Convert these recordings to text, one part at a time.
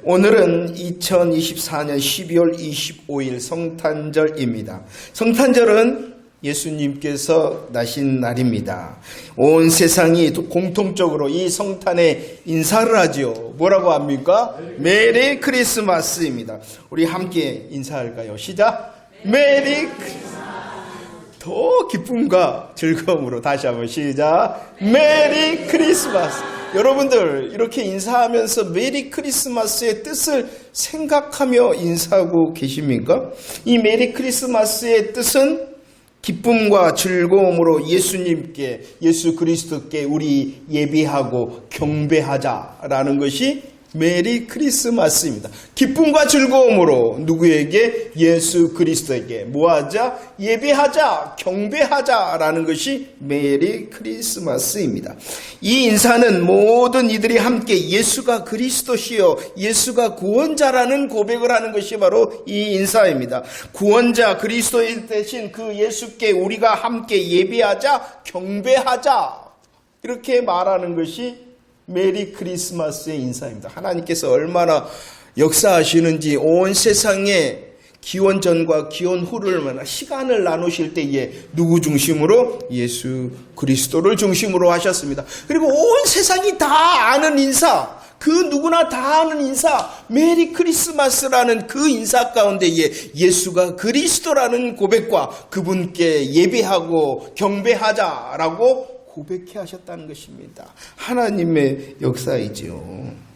오늘은 2024년 12월 25일 성탄절입니다. 성탄절은 예수님께서 나신 날입니다. 온 세상이 공통적으로 이 성탄에 인사를 하죠. 뭐라고 합니까? 메리 크리스마스입니다. 우리 함께 인사할까요? 시작! 메리 크리스마스! 더 기쁨과 즐거움으로 다시 한번 시작! 메리 크리스마스! 여러분들 이렇게 인사하면서 메리 크리스마스의 뜻을 생각하며 인사하고 계십니까? 이 메리 크리스마스의 뜻은 기쁨과 즐거움으로 예수님께, 예수 그리스도께 우리 예배하고 경배하자라는 것이 메리 크리스마스입니다. 기쁨과 즐거움으로 누구에게? 예수 그리스도에게 뭐하자? 예배하자, 경배하자라는 것이 메리 크리스마스입니다. 이 인사는 모든 이들이 함께 예수가 그리스도시요 예수가 구원자라는 고백을 하는 것이 바로 이 인사입니다. 구원자 그리스도 대신 그 예수께 우리가 함께 예배하자, 경배하자 이렇게 말하는 것이 메리 크리스마스의 인사입니다. 하나님께서 얼마나 역사하시는지 온 세상에 기원전과 기원 후를 시간을 나누실 때에 누구 중심으로? 예수 그리스도를 중심으로 하셨습니다. 그리고 온 세상이 다 아는 인사, 그 누구나 다 아는 인사, 메리 크리스마스라는 그 인사 가운데에 예수가 그리스도라는 고백과 그분께 예배하고 경배하자라고 고백해 하셨다는 것입니다. 하나님의 역사이지요.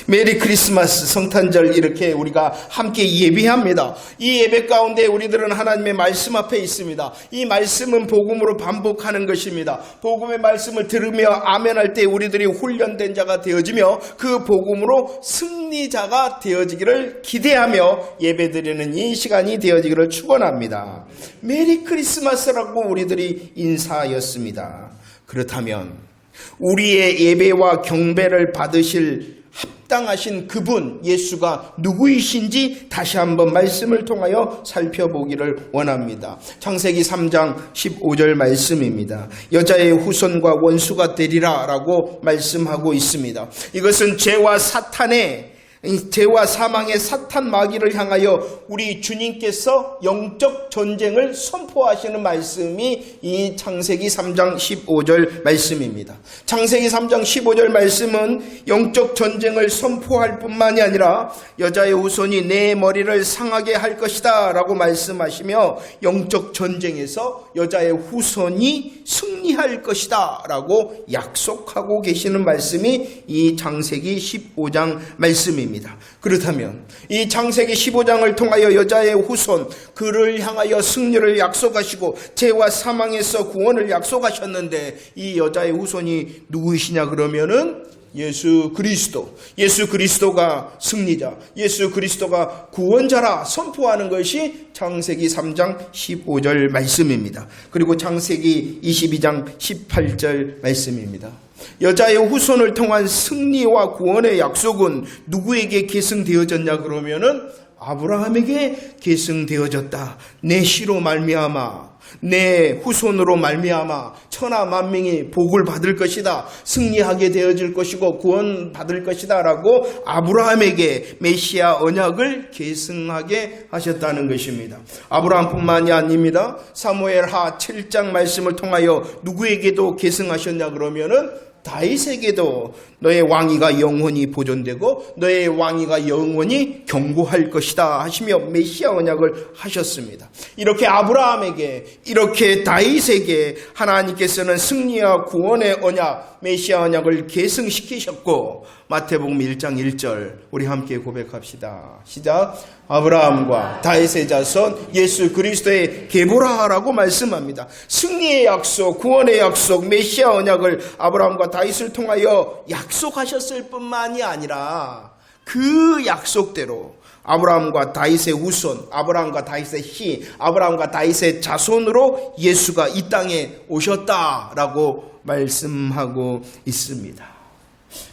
메리 크리스마스 성탄절 이렇게 우리가 함께 예배합니다. 이 예배 가운데 우리들은 하나님의 말씀 앞에 있습니다. 이 말씀은 복음으로 반복하는 것입니다. 복음의 말씀을 들으며 아멘할 때 우리들이 훈련된 자가 되어지며 그 복음으로 승리자가 되어지기를 기대하며 예배드리는 이 시간이 되어지기를 축원합니다. 메리 크리스마스라고 우리들이 인사하였습니다. 그렇다면 우리의 예배와 경배를 받으실 합당하신 그분 예수가 누구이신지 다시 한번 말씀을 통하여 살펴보기를 원합니다. 창세기 3장 15절 말씀입니다. 여자의 후손과 원수가 되리라 라고 말씀하고 있습니다. 이것은 죄와 사망의 사탄 마귀를 향하여 우리 주님께서 영적 전쟁을 선포하시는 말씀이 이 창세기 3장 15절 말씀입니다. 창세기 3장 15절 말씀은 영적 전쟁을 선포할 뿐만이 아니라 여자의 후손이 내 머리를 상하게 할 것이다 라고 말씀하시며 영적 전쟁에서 여자의 후손이 승리할 것이다 라고 약속하고 계시는 말씀이 이 창세기 15장 말씀입니다. 그렇다면 이 창세기 15장을 통하여 여자의 후손 그를 향하여 승리를 약속하시고 죄와 사망에서 구원을 약속하셨는데 이 여자의 후손이 누구이시냐 그러면은 예수 그리스도가 승리자, 예수 그리스도가 구원자라 선포하는 것이 창세기 3장 15절 말씀입니다. 그리고 창세기 22장 18절 말씀입니다. 여자의 후손을 통한 승리와 구원의 약속은 누구에게 계승되어졌냐 그러면은 아브라함에게 계승되어졌다. 내 씨로 말미암아 내 후손으로 말미암아 천하 만민이 복을 받을 것이다. 승리하게 되어질 것이고 구원 받을 것이다 라고 아브라함에게 메시아 언약을 계승하게 하셨다는 것입니다. 아브라함뿐만이 아닙니다. 사무엘하 7장 말씀을 통하여 누구에게도 계승하셨냐 그러면은 다윗에게도 너의 왕위가 영원히 보존되고 너의 왕위가 영원히 경고할 것이다 하시며 메시아 언약을 하셨습니다. 이렇게 아브라함에게 이렇게 다윗에게 하나님께서는 승리와 구원의 언약 메시아 언약을 계승시키셨고 마태복음 1장 1절 우리 함께 고백합시다. 시작. 아브라함과 다윗의 자손 예수 그리스도의 계보라라고 말씀합니다. 승리의 약속, 구원의 약속, 메시아 언약을 아브라함과 다윗을 통하여 약속하셨을 뿐만이 아니라 그 약속대로 아브라함과 다윗의 후손, 아브라함과 다윗의 씨, 아브라함과 다윗의 자손으로 예수가 이 땅에 오셨다라고 말씀하고 있습니다.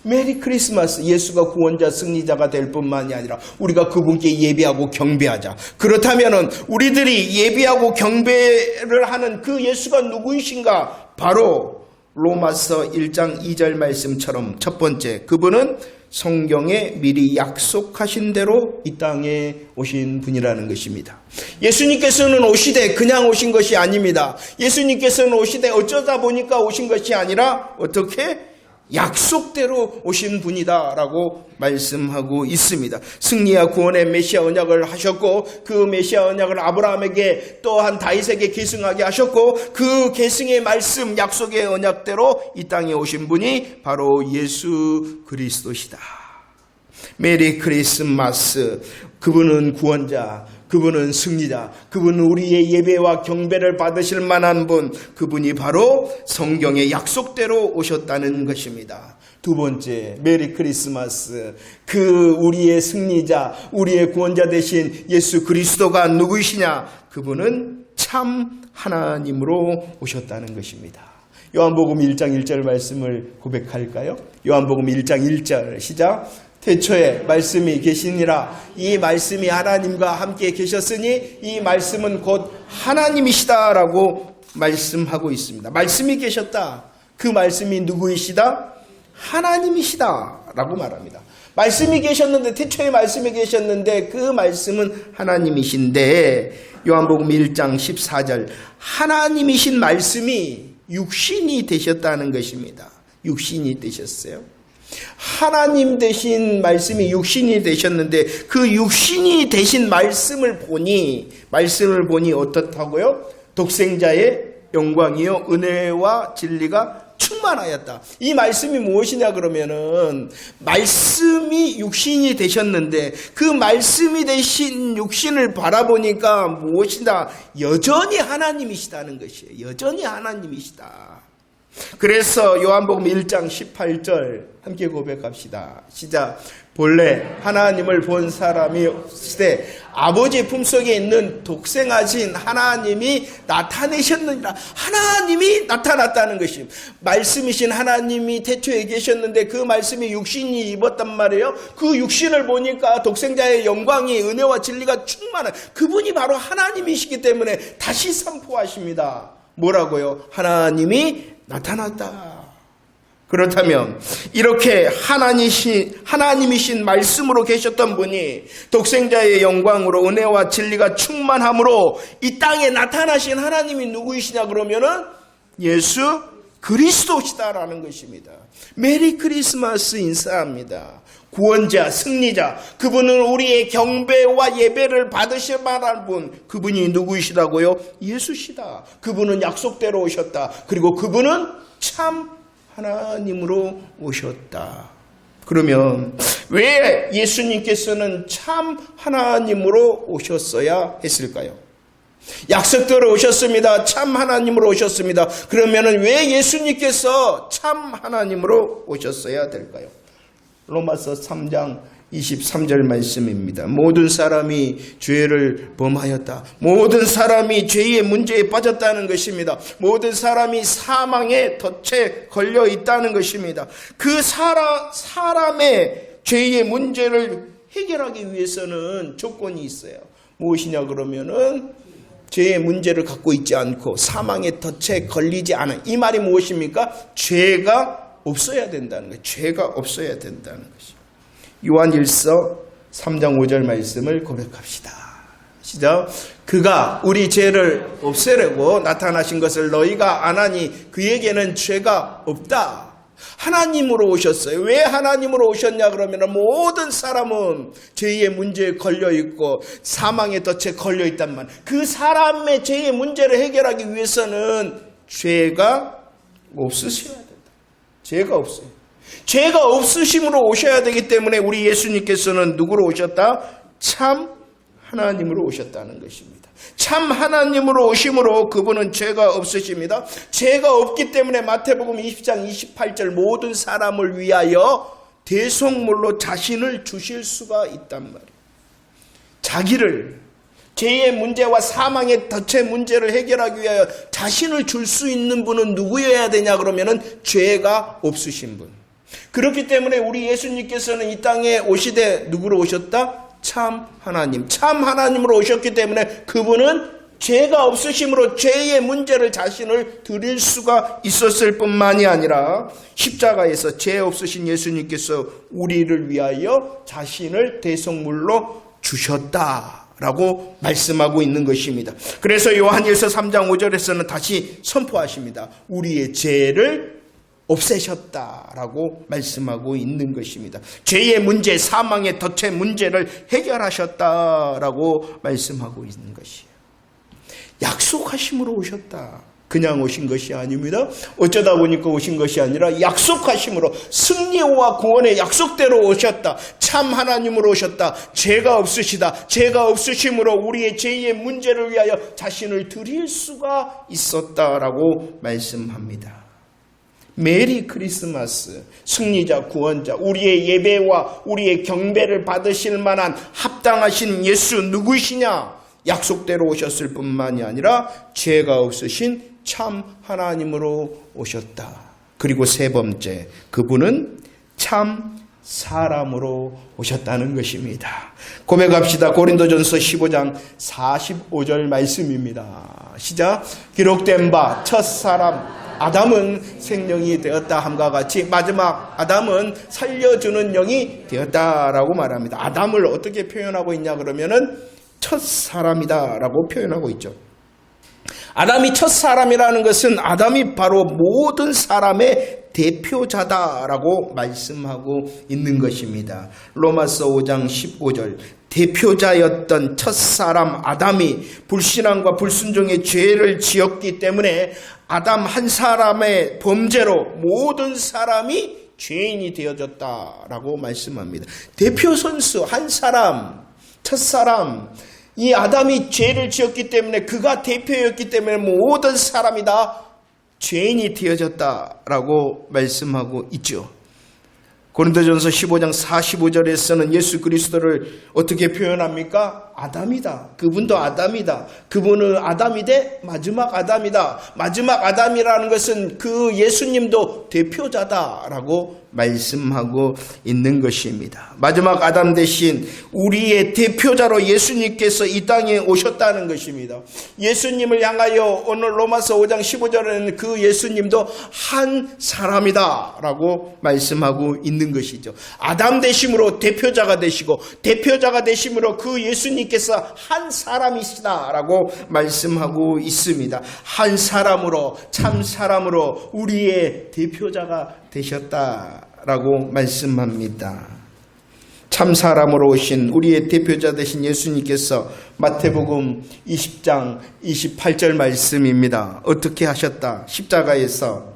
메리 크리스마스, 예수가 구원자 승리자가 될 뿐만이 아니라 우리가 그분께 예배하고 경배하자. 그렇다면 우리들이 예배하고 경배를 하는 그 예수가 누구이신가? 바로 로마서 1장 2절 말씀처럼 첫 번째, 그분은 성경에 미리 약속하신 대로 이 땅에 오신 분이라는 것입니다. 예수님께서는 오시되 그냥 오신 것이 아닙니다. 예수님께서는 오시되 어쩌다 보니까 오신 것이 아니라 어떻게? 약속대로 오신 분이다라고 말씀하고 있습니다. 승리와 구원의 메시아 언약을 하셨고 그 메시아 언약을 아브라함에게 또한 다윗에게 계승하게 하셨고 그 계승의 말씀 약속의 언약대로 이 땅에 오신 분이 바로 예수 그리스도시다. 메리 크리스마스. 그분은 구원자, 그분은 승리자, 그분은 우리의 예배와 경배를 받으실 만한 분, 그분이 바로 성경의 약속대로 오셨다는 것입니다. 두 번째, 메리 크리스마스. 그 우리의 승리자, 우리의 구원자 되신 예수 그리스도가 누구이시냐? 그분은 참 하나님으로 오셨다는 것입니다. 요한복음 1장 1절 말씀을 고백할까요? 요한복음 1장 1절 시작. 태초에 말씀이 계시니라. 이 말씀이 하나님과 함께 계셨으니 이 말씀은 곧 하나님이시다라고 말씀하고 있습니다. 말씀이 계셨다. 그 말씀이 누구이시다? 하나님이시다라고 말합니다. 말씀이 계셨는데, 태초에 말씀이 계셨는데 그 말씀은 하나님이신데, 요한복음 1장 14절 하나님이신 말씀이 육신이 되셨다는 것입니다. 육신이 되셨어요. 하나님 되신 말씀이 육신이 되셨는데 그 육신이 되신 말씀을 보니 어떻다고요? 독생자의 영광이요 은혜와 진리가 충만하였다. 이 말씀이 무엇이냐 그러면은 말씀이 육신이 되셨는데 그 말씀이 되신 육신을 바라보니까 무엇이다? 여전히 하나님이시다는 것이에요. 여전히 하나님이시다. 그래서 요한복음 1장 18절 함께 고백합시다. 시작. 본래 하나님을 본 사람이 없으되 아버지 품속에 있는 독생하신 하나님이 나타내셨느니라. 하나님이 나타났다는 것입니다. 말씀이신 하나님이 태초에 계셨는데 그 말씀이 육신이 입었단 말이에요. 그 육신을 보니까 독생자의 영광이 은혜와 진리가 충만한 그분이 바로 하나님이시기 때문에 다시 선포하십니다. 뭐라고요? 하나님이 나타났다. 그렇다면 이렇게 하나님이신 말씀으로 계셨던 분이 독생자의 영광으로 은혜와 진리가 충만함으로 이 땅에 나타나신 하나님이 누구이시냐 그러면은 예수 그리스도시다라는 것입니다. 메리 크리스마스 인사합니다. 구원자, 승리자, 그분은 우리의 경배와 예배를 받으실 만한 분, 그분이 누구이시다고요? 예수시다. 그분은 약속대로 오셨다. 그리고 그분은 참 하나님으로 오셨다. 그러면 왜 예수님께서는 참 하나님으로 오셨어야 했을까요? 약속대로 오셨습니다. 참 하나님으로 오셨습니다. 그러면 왜 예수님께서 참 하나님으로 오셨어야 될까요? 로마서 3장 23절 말씀입니다. 모든 사람이 죄를 범하였다. 모든 사람이 죄의 문제에 빠졌다는 것입니다. 모든 사람이 사망의 덫에 걸려 있다는 것입니다. 그 사람의 죄의 문제를 해결하기 위해서는 조건이 있어요. 무엇이냐 그러면은 죄의 문제를 갖고 있지 않고 사망의 덫에 걸리지 않아. 이 말이 무엇입니까? 죄가 없어야 된다는 거예요. 죄가 없어야 된다는 것이죠. 요한일서 3장 5절 말씀을 고백합시다. 시작. 그가 우리 죄를 없애려고 나타나신 것을 너희가 아나니 그에게는 죄가 없다. 하나님으로 오셨어요. 왜 하나님으로 오셨냐 그러면 모든 사람은 죄의 문제에 걸려 있고 사망의 덫에 걸려 있단 말. 그 사람의 죄의 문제를 해결하기 위해서는 죄가 없으셔야 된다. 죄가 없어요. 죄가 없으심으로 오셔야 되기 때문에 우리 예수님께서는 누구로 오셨다? 참 하나님으로 오셨다는 것입니다. 참 하나님으로 오심으로 그분은 죄가 없으십니다. 죄가 없기 때문에 마태복음 20장 28절 모든 사람을 위하여 대속물로 자신을 주실 수가 있단 말이에요. 자기를 죄의 문제와 사망의 덫의 문제를 해결하기 위하여 자신을 줄 수 있는 분은 누구여야 되냐 그러면은 죄가 없으신 분. 그렇기 때문에 우리 예수님께서는 이 땅에 오시되 누구로 오셨다? 참 하나님. 참 하나님으로 오셨기 때문에 그분은 죄가 없으심으로 죄의 문제를 자신을 드릴 수가 있었을 뿐만이 아니라 십자가에서 죄 없으신 예수님께서 우리를 위하여 자신을 대속물로 주셨다라고 말씀하고 있는 것입니다. 그래서 요한일서 3장 5절에서는 다시 선포하십니다. 우리의 죄를 없애셨다라고 말씀하고 있는 것입니다. 죄의 문제, 사망의 덫의 문제를 해결하셨다라고 말씀하고 있는 것이에요. 약속하심으로 오셨다. 그냥 오신 것이 아닙니다. 어쩌다 보니까 오신 것이 아니라 약속하심으로, 승리와 구원의 약속대로 오셨다. 참 하나님으로 오셨다. 죄가 없으시다. 죄가 없으심으로 우리의 죄의 문제를 위하여 자신을 드릴 수가 있었다라고 말씀합니다. 메리 크리스마스. 승리자, 구원자, 우리의 예배와 우리의 경배를 받으실 만한 합당하신 예수 누구시냐? 약속대로 오셨을 뿐만이 아니라 죄가 없으신 참 하나님으로 오셨다. 그리고 세 번째, 그분은 참 사람으로 오셨다는 것입니다. 고백합시다. 고린도전서 15장 45절 말씀입니다. 시작. 기록된 바 첫사람 아담은 생명이 되었다 함과 같이 마지막 아담은 살려주는 영이 되었다라고 말합니다. 아담을 어떻게 표현하고 있냐 그러면은 첫 사람이다라고 표현하고 있죠. 아담이 첫 사람이라는 것은 아담이 바로 모든 사람의 대표자다라고 말씀하고 있는 것입니다. 로마서 5장 15절 대표자였던 첫 사람 아담이 불신앙과 불순종의 죄를 지었기 때문에 아담 한 사람의 범죄로 모든 사람이 죄인이 되어졌다라고 말씀합니다. 대표 선수 한 사람, 첫 사람, 이 아담이 죄를 지었기 때문에 그가 대표였기 때문에 모든 사람이 다 죄인이 되어졌다라고 말씀하고 있죠. 고린도전서 15장 45절에서는 예수 그리스도를 어떻게 표현합니까? 아담이다. 그분도 아담이다. 그분은 아담이 돼 마지막 아담이다. 마지막 아담이라는 것은 그 예수님도 대표자다라고 말씀하고 있는 것입니다. 마지막 아담 대신 우리의 대표자로 예수님께서 이 땅에 오셨다는 것입니다. 예수님을 향하여 오늘 로마서 5장 15절에는 그 예수님도 한 사람이다라고 말씀하고 있는 것이죠. 아담 되심으로 대표자가 되시고 대표자가 되심으로 그 예수님께서 한 사람이시다라고 말씀하고 있습니다. 한 사람으로 참 사람으로 우리의 대표자가 되셨다라고 말씀합니다. 참 사람으로 오신 우리의 대표자 되신 예수님께서 마태복음 20장 28절 말씀입니다. 어떻게 하셨다? 십자가에서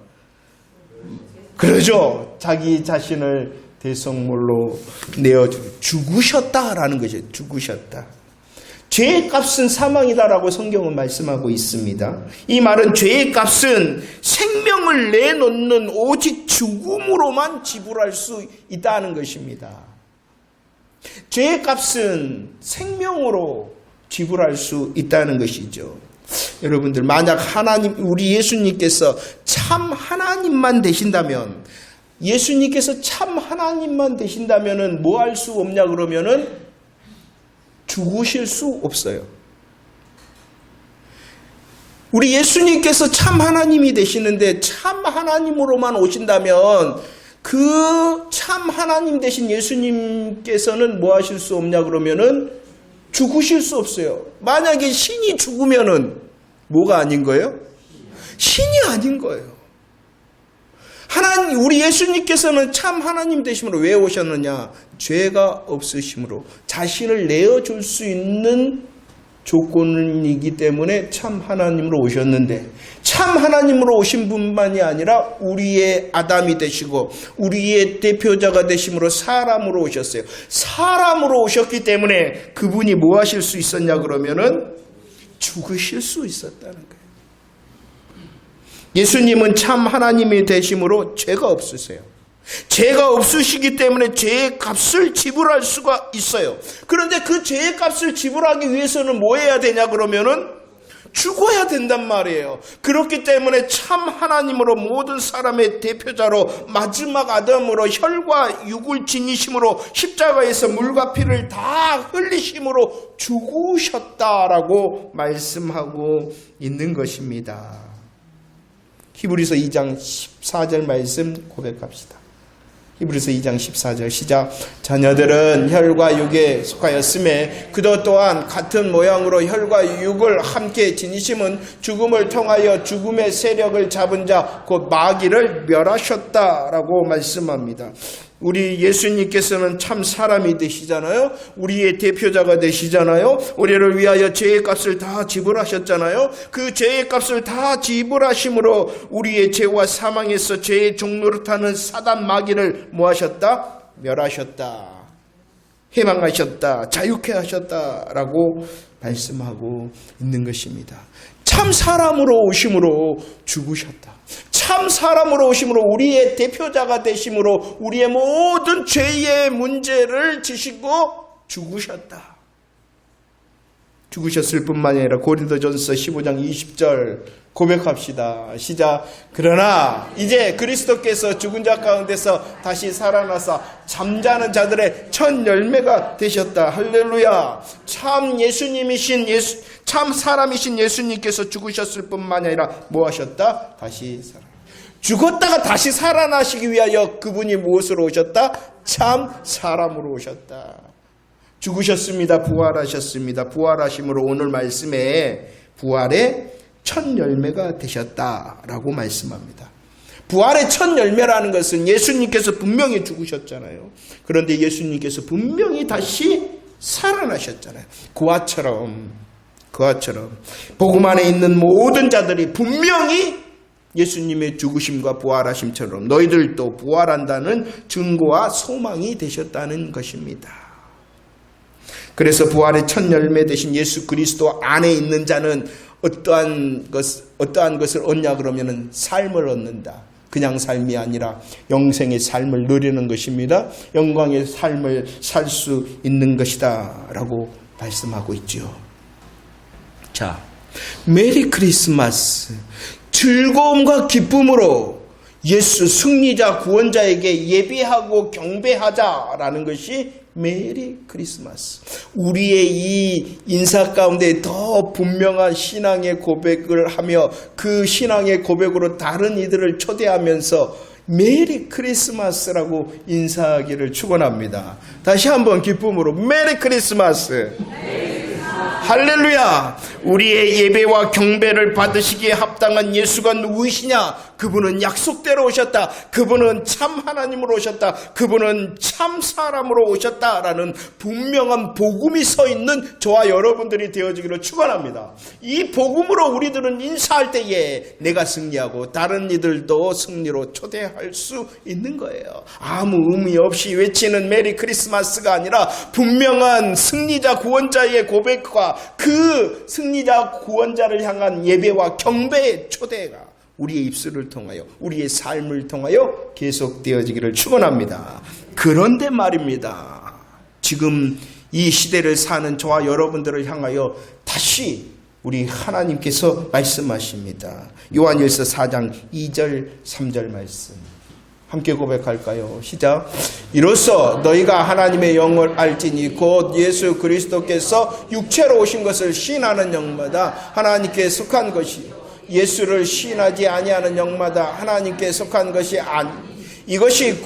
그러죠. 자기 자신을 대속물로 내어 죽으셨다라는 것이에요. 죽으셨다. 죄의 값은 사망이다라고 성경은 말씀하고 있습니다. 이 말은 죄의 값은 생명을 내놓는 오직 죽음으로만 지불할 수 있다는 것입니다. 죄의 값은 생명으로 지불할 수 있다는 것이죠. 여러분들 만약 하나님 우리 예수님께서 참 하나님만 되신다면 예수님께서 참 하나님만 되신다면은 뭐 할 수 없냐 그러면은 죽으실 수 없어요. 우리 예수님께서 참 하나님이 되시는데 참 하나님으로만 오신다면 그 참 하나님 되신 예수님께서는 뭐 하실 수 없냐 그러면은 죽으실 수 없어요. 만약에 신이 죽으면은 뭐가 아닌 거예요? 신이 아닌 거예요. 하나님, 우리 예수님께서는 참 하나님 되심으로 왜 오셨느냐? 죄가 없으심으로 자신을 내어줄 수 있는 조건이기 때문에 참 하나님으로 오셨는데 참 하나님으로 오신 분만이 아니라 우리의 아담이 되시고 우리의 대표자가 되심으로 사람으로 오셨어요. 사람으로 오셨기 때문에 그분이 뭐 하실 수 있었냐 그러면은 죽으실 수 있었다는 거예요. 예수님은 참 하나님이 되심으로 죄가 없으세요. 죄가 없으시기 때문에 죄의 값을 지불할 수가 있어요. 그런데 그 죄의 값을 지불하기 위해서는 뭐 해야 되냐 그러면은 죽어야 된단 말이에요. 그렇기 때문에 참 하나님으로 모든 사람의 대표자로 마지막 아담으로 혈과 육을 지니심으로 십자가에서 물과 피를 다 흘리심으로 죽으셨다라고 말씀하고 있는 것입니다. 히브리서 2장 14절 말씀 고백합시다. 히브리서 2장 14절 시작. 자녀들은 혈과 육에 속하였음에 그도 또한 같은 모양으로 혈과 육을 함께 지니심은 죽음을 통하여 죽음의 세력을 잡은 자 곧 마귀를 멸하셨다라고 말씀합니다. 우리 예수님께서는 참 사람이 되시잖아요. 우리의 대표자가 되시잖아요. 우리를 위하여 죄의 값을 다 지불하셨잖아요. 그 죄의 값을 다 지불하심으로 우리의 죄와 사망에서 죄의 종노릇하는 사단 마귀를 뭐하셨다? 멸하셨다. 해방하셨다. 자유케 하셨다라고 말씀하고 있는 것입니다. 참 사람으로 오심으로 죽으셨다. 참 사람으로 오심으로 우리의 대표자가 되심으로 우리의 모든 죄의 문제를 지시고 죽으셨다. 죽으셨을 뿐만이 아니라 고린도전서 15장 20절 고백합시다. 시작. 그러나 이제 그리스도께서 죽은 자 가운데서 다시 살아나사 잠자는 자들의 첫 열매가 되셨다. 할렐루야. 참 예수님이신 참 사람이신 예수님께서 죽으셨을 뿐만이 아니라 뭐 하셨다? 다시 살아. 죽었다가 다시 살아나시기 위하여 그분이 무엇으로 오셨다? 참 사람으로 오셨다. 죽으셨습니다. 부활하셨습니다. 부활하심으로 오늘 말씀에 부활의 첫 열매가 되셨다라고 말씀합니다. 부활의 첫 열매라는 것은 예수님께서 분명히 죽으셨잖아요. 그런데 예수님께서 분명히 다시 살아나셨잖아요. 그와처럼 복음 안에 있는 모든 자들이 분명히 예수님의 죽으심과 부활하심처럼 너희들도 부활한다는 증거와 소망이 되셨다는 것입니다. 그래서 부활의 첫 열매 되신 예수 그리스도 안에 있는 자는 어떠한 것을 얻냐 그러면은 삶을 얻는다. 그냥 삶이 아니라 영생의 삶을 누리는 것입니다. 영광의 삶을 살 수 있는 것이다 라고 말씀하고 있죠. 자, 메리 크리스마스. 즐거움과 기쁨으로 예수 승리자 구원자에게 예배하고 경배하자라는 것이 메리 크리스마스. 우리의 이 인사 가운데 더 분명한 신앙의 고백을 하며 그 신앙의 고백으로 다른 이들을 초대하면서 메리 크리스마스라고 인사하기를 축원합니다. 다시 한번 기쁨으로 메리 크리스마스. 할렐루야. 우리의 예배와 경배를 받으시기에 합당한 예수가 누구이시냐? 그분은 약속대로 오셨다. 그분은 참 하나님으로 오셨다. 그분은 참 사람으로 오셨다라는 분명한 복음이 서 있는 저와 여러분들이 되어지기를 축원합니다. 이 복음으로 우리들은 인사할 때에 내가 승리하고 다른 이들도 승리로 초대할 수 있는 거예요. 아무 의미 없이 외치는 메리 크리스마스가 아니라 분명한 승리자 구원자의 고백과 그 승리자 구원자를 향한 예배와 경배의 초대가 우리의 입술을 통하여 우리의 삶을 통하여 계속되어지기를 축원합니다. 그런데 말입니다. 지금 이 시대를 사는 저와 여러분들을 향하여 다시 우리 하나님께서 말씀하십니다. 요한일서 4장 2절 3절 말씀 함께 고백할까요? 시작. 이로써 너희가 하나님의 영을 알지니 곧 예수 그리스도께서 육체로 오신 것을 시인하는 영마다 하나님께 속한 것이 예수를 시인하지 아니하는 영마다 하나님께 속한 것이 이것이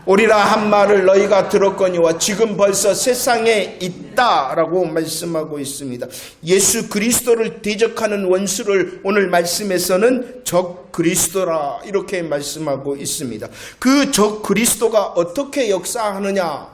오리라 한 말을 너희가 들었거니와 지금 벌써 세상에 있다라고 말씀하고 있습니다. 예수 그리스도를 대적하는 원수를 오늘 말씀에서는 적 그리스도라 이렇게 말씀하고 있습니다. 그 적 그리스도가 어떻게 역사하느냐?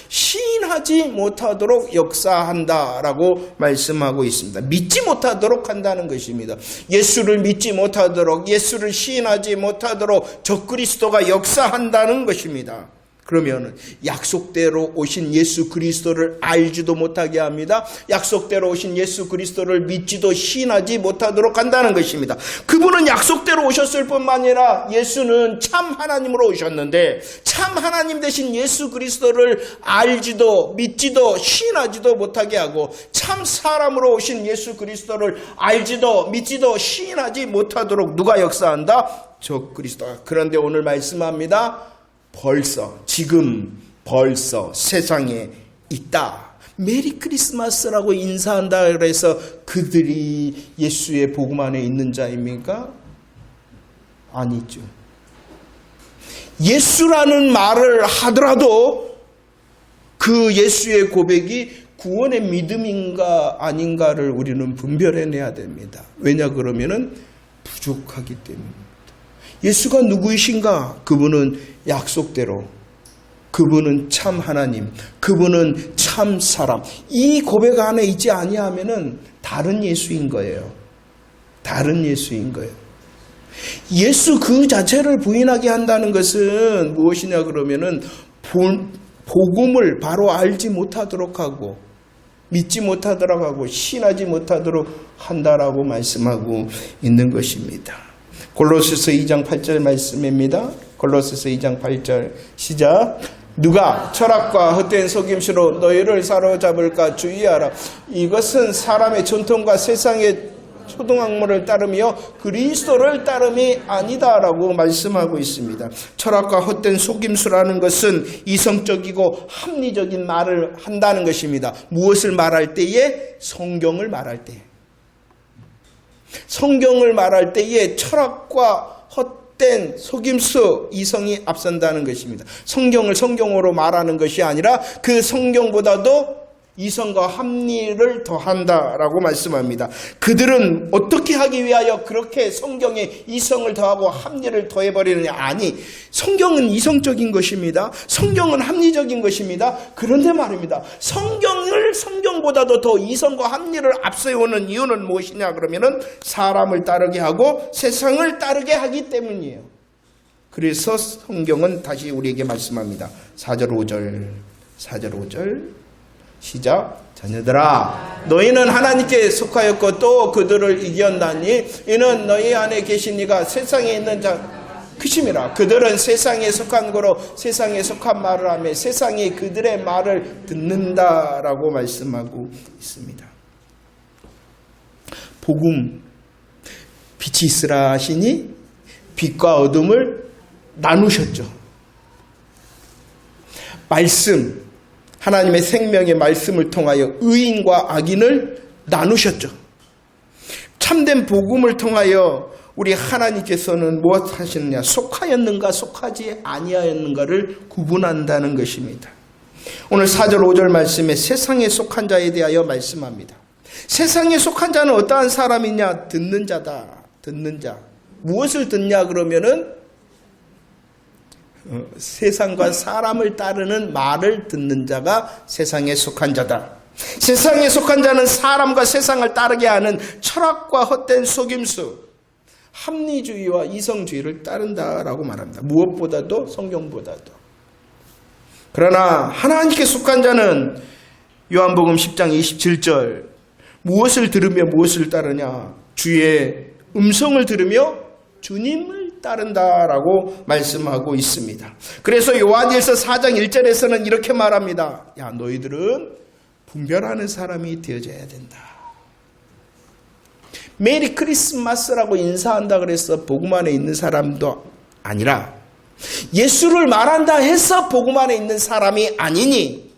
시인하지 못하도록 역사한다라고 말씀하고 있습니다. 믿지 못하도록 한다는 것입니다. 예수를 믿지 못하도록, 예수를 시인하지 못하도록 적 그리스도가 역사한다는 것입니다. 그러면 약속대로 오신 예수 그리스도를 알지도 못하게 합니다. 약속대로 오신 예수 그리스도를 믿지도 신하지 못하도록 한다는 것입니다. 그분은 약속대로 오셨을 뿐만 아니라 예수는 참 하나님으로 오셨는데 참 하나님 되신 예수 그리스도를 알지도 믿지도 신하지도 못하게 하고 참 사람으로 오신 예수 그리스도를 알지도 믿지도 신하지 못하도록 누가 역사한다? 저 그리스도가. 그런데 오늘 말씀합니다. 벌써 세상에 있다. 메리 크리스마스라고 인사한다 그래서 그들이 예수의 복음 안에 있는 자입니까? 아니죠. 예수라는 말을 하더라도 그 예수의 고백이 구원의 믿음인가 아닌가를 우리는 분별해내야 됩니다. 왜냐 그러면은 부족하기 때문입니다. 예수가 누구이신가? 그분은 약속대로, 그분은 참 하나님, 그분은 참 사람. 이 고백 안에 있지 아니하면은 다른 예수인 거예요. 다른 예수인 거예요. 예수 그 자체를 부인하게 한다는 것은 무엇이냐 그러면은 복음을 바로 알지 못하도록 하고 믿지 못하도록 하고 신하지 못하도록 한다라고 말씀하고 있는 것입니다. 골로새서 2장 8절 말씀입니다. 골로새서 2장 8절 시작. 누가 철학과 헛된 속임수로 너희를 사로잡을까 주의하라. 이것은 사람의 전통과 세상의 초등학문을 따르며 그리스도를 따름이 아니다라고 말씀하고 있습니다. 철학과 헛된 속임수라는 것은 이성적이고 합리적인 말을 한다는 것입니다. 무엇을 말할 때에? 성경을 말할 때. 성경을 말할 때에 철학과 헛된 속임수, 이성이 앞선다는 것입니다. 성경을 성경으로 말하는 것이 아니라 그 성경보다도 이성과 합리를 더한다라고 말씀합니다. 그들은 어떻게 하기 위하여 그렇게 성경에 이성을 더하고 합리를 더해버리느냐? 아니, 성경은 이성적인 것입니다. 성경은 합리적인 것입니다. 그런데 말입니다. 성경을 성경보다도 더 이성과 합리를 앞세우는 이유는 무엇이냐 그러면은 사람을 따르게 하고 세상을 따르게 하기 때문이에요. 그래서 성경은 다시 우리에게 말씀합니다. 4절 5절 시작. 자녀들아, 너희는 하나님께 속하였고 또 그들을 이겼나니 이는 너희 안에 계신 이가 세상에 있는 자 크심이라. 그들은 세상에 속한 거로 세상에 속한 말을 하며 세상이 그들의 말을 듣는다라고 말씀하고 있습니다. 복음, 빛이 있으라 하시니 빛과 어둠을 나누셨죠. 말씀, 하나님의 생명의 말씀을 통하여 의인과 악인을 나누셨죠. 참된 복음을 통하여 우리 하나님께서는 무엇 하시느냐? 속하였는가 속하지 아니하였는가를 구분한다는 것입니다. 오늘 4절 5절 말씀에 세상에 속한 자에 대하여 말씀합니다. 세상에 속한 자는 어떠한 사람이냐? 듣는 자다. 듣는 자. 무엇을 듣냐 그러면은 세상과 사람을 따르는 말을 듣는 자가 세상에 속한 자다. 세상에 속한 자는 사람과 세상을 따르게 하는 철학과 헛된 속임수, 합리주의와 이성주의를 따른다라고 말합니다. 무엇보다도 성경보다도. 그러나 하나님께 속한 자는 요한복음 10장 27절 무엇을 들으며 무엇을 따르냐? 주의 음성을 들으며 주님을 따른다라고 말씀하고 있습니다. 그래서 요한일서 4장 1절에서는 이렇게 말합니다. 야, 너희들은 분별하는 사람이 되어져야 된다. 메리 크리스마스라고 인사한다 그래서 복음 안에 있는 사람도 아니라 예수를 말한다 해서 복음 안에 있는 사람이 아니니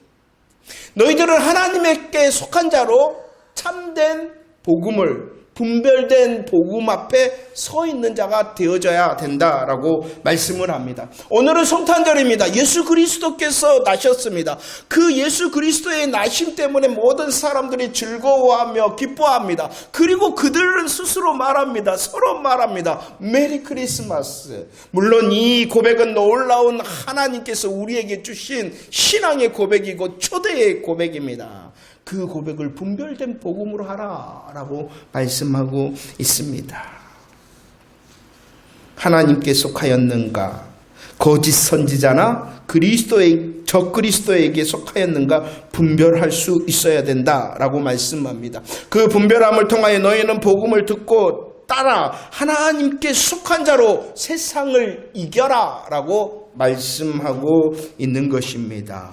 너희들은 하나님께 속한 자로 참된 복음을 분별된 복음 앞에 서 있는 자가 되어져야 된다라고 말씀을 합니다. 오늘은 성탄절입니다. 예수 그리스도께서 나셨습니다. 그 예수 그리스도의 나심 때문에 모든 사람들이 즐거워하며 기뻐합니다. 그리고 그들은 스스로 말합니다. 서로 말합니다. 메리 크리스마스. 물론 이 고백은 놀라운 하나님께서 우리에게 주신 신앙의 고백이고 초대의 고백입니다. 그 고백을 분별된 복음으로 하라라고 말씀하고 있습니다. 하나님께 속하였는가? 거짓 선지자나 적그리스도에게 속하였는가 분별할 수 있어야 된다라고 말씀합니다. 그 분별함을 통하여 너희는 복음을 듣고 따라 하나님께 속한 자로 세상을 이겨라 라고 말씀하고 있는 것입니다.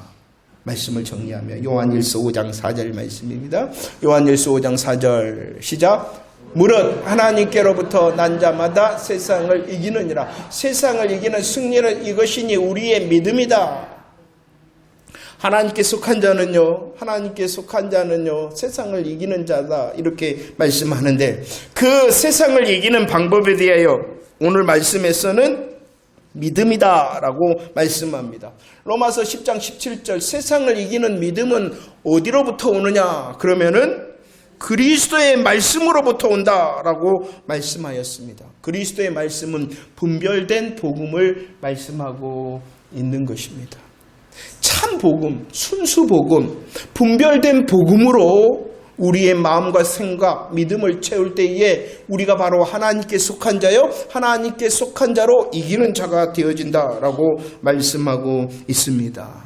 말씀을 정리하며 요한일서 5장 4절 말씀입니다. 요한일서 5장 4절 시작. 무릇 하나님께로부터 난 자마다 세상을 이기느니라. 세상을 이기는 승리는 이것이니 우리의 믿음이다. 하나님께 속한 자는요, 세상을 이기는 자다. 이렇게 말씀하는데 그 세상을 이기는 방법에 대하여 오늘 말씀에서는 믿음이다 라고 말씀합니다. 로마서 10장 17절 세상을 이기는 믿음은 어디로부터 오느냐? 그러면은 그리스도의 말씀으로부터 온다라고 말씀하였습니다. 그리스도의 말씀은 분별된 복음을 말씀하고 있는 것입니다. 참 복음, 순수 복음, 분별된 복음으로 우리의 마음과 생각, 믿음을 채울 때에 우리가 바로 하나님께 속한 자요, 하나님께 속한 자로 이기는 자가 되어진다라고 말씀하고 있습니다.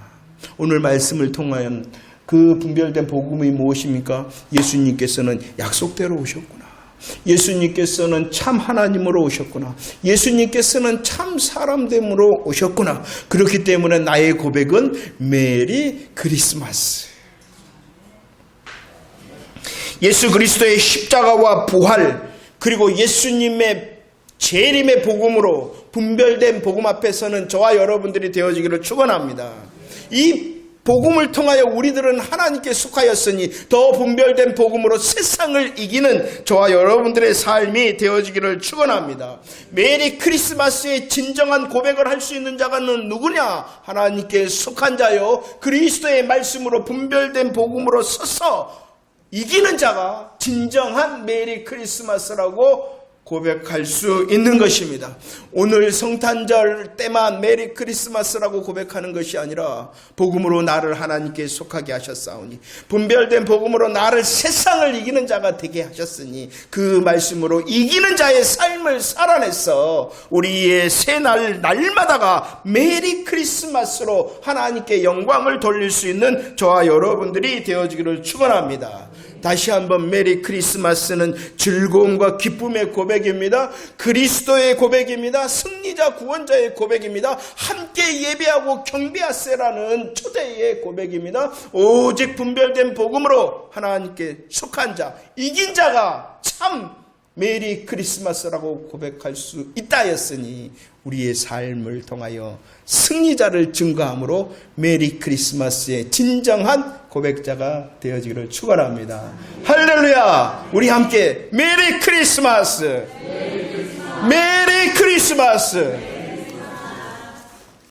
오늘 말씀을 통하여 그 분별된 복음이 무엇입니까? 예수님께서는 약속대로 오셨구나. 예수님께서는 참 하나님으로 오셨구나. 예수님께서는 참 사람됨으로 오셨구나. 그렇기 때문에 나의 고백은 메리 크리스마스. 예수 그리스도의 십자가와 부활, 그리고 예수님의 재림의 복음으로 분별된 복음 앞에서는 저와 여러분들이 되어지기를 축원합니다. 이 복음을 통하여 우리들은 하나님께 속하였으니 더 분별된 복음으로 세상을 이기는 저와 여러분들의 삶이 되어지기를 축원합니다. 메리 크리스마스의 진정한 고백을 할 수 있는 자가 누구냐? 하나님께 속한 자요, 그리스도의 말씀으로 분별된 복음으로 서서 이기는 자가 진정한 메리 크리스마스라고 고백할 수 있는 것입니다. 오늘 성탄절 때만 메리 크리스마스라고 고백하는 것이 아니라 복음으로 나를 하나님께 속하게 하셨사오니 분별된 복음으로 나를 세상을 이기는 자가 되게 하셨으니 그 말씀으로 이기는 자의 삶을 살아내서 우리의 새날 날마다가 메리 크리스마스로 하나님께 영광을 돌릴 수 있는 저와 여러분들이 되어지기를 축원합니다. 다시 한번 메리 크리스마스는 즐거움과 기쁨의 고백입니다. 그리스도의 고백입니다. 승리자 구원자의 고백입니다. 함께 예배하고 경배하세라는 초대의 고백입니다. 오직 분별된 복음으로 하나님께 속한 자, 이긴 자가 참 메리 크리스마스라고 고백할 수 있다 했으니 우리의 삶을 통하여 승리자를 증거함으로 메리 크리스마스의 진정한 고백자가 되어지기를 축원합니다. 할렐루야! 우리 함께 메리 크리스마스! 메리 크리스마스!